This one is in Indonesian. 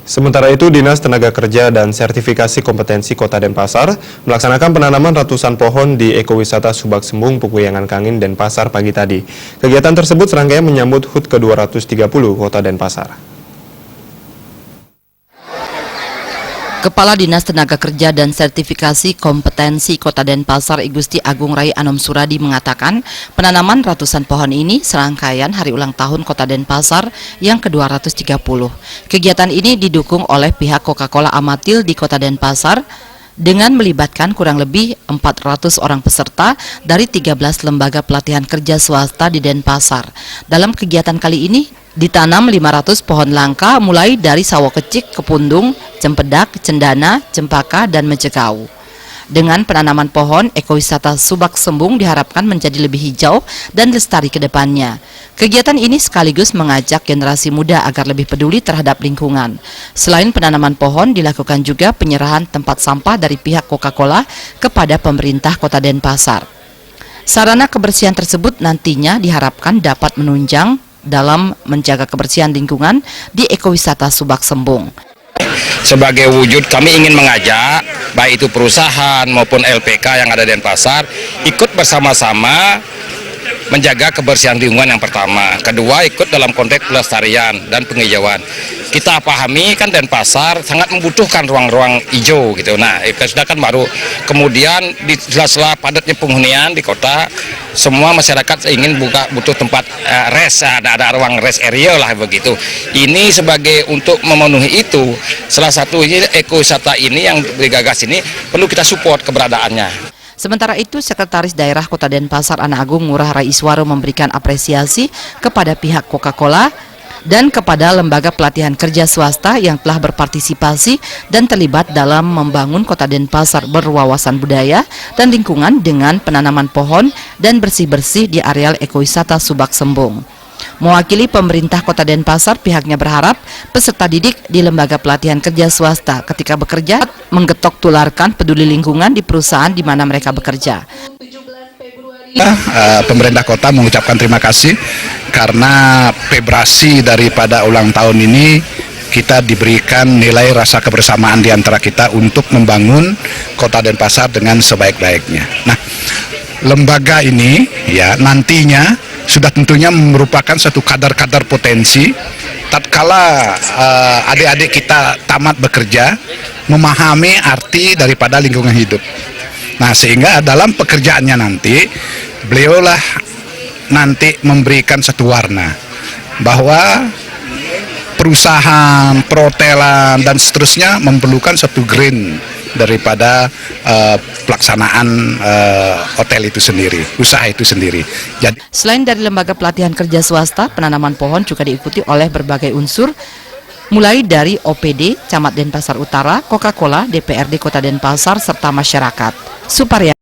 Sementara itu, Dinas Tenaga Kerja dan Sertifikasi Kompetensi Kota Denpasar melaksanakan penanaman ratusan pohon di Ekowisata Subak Sembung, Pekuyangan Kangin, Denpasar pagi tadi. Kegiatan tersebut serangkaian menyambut HUT ke-230 Kota Denpasar. Kepala Dinas Tenaga Kerja dan Sertifikasi Kompetensi Kota Denpasar Igusti Agung Rai Anom Suradi mengatakan penanaman ratusan pohon ini serangkaian hari ulang tahun Kota Denpasar yang ke-230. Kegiatan ini didukung oleh pihak Coca-Cola Amatil di Kota Denpasar dengan melibatkan kurang lebih 400 orang peserta dari 13 lembaga pelatihan kerja swasta di Denpasar. Dalam kegiatan kali ini ditanam 500 pohon langka mulai dari sawo kecik, kepundung, cempedak, cendana, cempaka, dan mejekau. Dengan penanaman pohon, ekowisata Subak Sembung diharapkan menjadi lebih hijau dan lestari ke depannya. Kegiatan ini sekaligus mengajak generasi muda agar lebih peduli terhadap lingkungan. Selain penanaman pohon, dilakukan juga penyerahan tempat sampah dari pihak Coca-Cola kepada pemerintah Kota Denpasar. Sarana kebersihan tersebut nantinya diharapkan dapat menunjang dalam menjaga kebersihan lingkungan di ekowisata Subak Sembung. Sebagai wujud kami ingin mengajak baik itu perusahaan maupun LPK yang ada di Denpasar ikut bersama-sama menjaga kebersihan lingkungan yang pertama. Kedua, ikut dalam konteks pelestarian dan penghijauan. Kita pahami kan Denpasar sangat membutuhkan ruang-ruang hijau gitu. Nah, itu sudah kan baru. Kemudian di sela-sela padatnya penghunian di kota, semua masyarakat ingin butuh tempat rest, ada ruang rest area lah begitu. Ini sebagai untuk memenuhi itu, salah satu ekowisata ini yang digagas ini perlu kita support keberadaannya. Sementara itu, Sekretaris Daerah Kota Denpasar Ana Agung Ngurah Raiswaro memberikan apresiasi kepada pihak Coca-Cola dan kepada lembaga pelatihan kerja swasta yang telah berpartisipasi dan terlibat dalam membangun Kota Denpasar berwawasan budaya dan lingkungan dengan penanaman pohon dan bersih-bersih di areal ekowisata Subak Sembung. Mewakili pemerintah Kota Denpasar, pihaknya berharap peserta didik di lembaga pelatihan kerja swasta ketika bekerja menggetok tularkan peduli lingkungan di perusahaan di mana mereka bekerja. Pemerintah kota mengucapkan terima kasih karena vibrasi daripada ulang tahun ini kita diberikan nilai rasa kebersamaan di antara kita untuk membangun Kota Denpasar dengan sebaik-baiknya. Nah, lembaga ini ya nantinya sudah tentunya merupakan satu kadar-kadar potensi tatkala adik-adik kita tamat bekerja memahami arti daripada lingkungan hidup. Nah, sehingga dalam pekerjaannya nanti beliaulah nanti memberikan satu warna bahwa perusahaan, perhotelan dan seterusnya memerlukan satu green daripada pelaksanaan hotel itu sendiri, usaha itu sendiri. Jadi, selain dari lembaga pelatihan kerja swasta, penanaman pohon juga diikuti oleh berbagai unsur, mulai dari OPD, Camat Denpasar Utara, Coca-Cola, DPRD Kota Denpasar, serta masyarakat. Suparya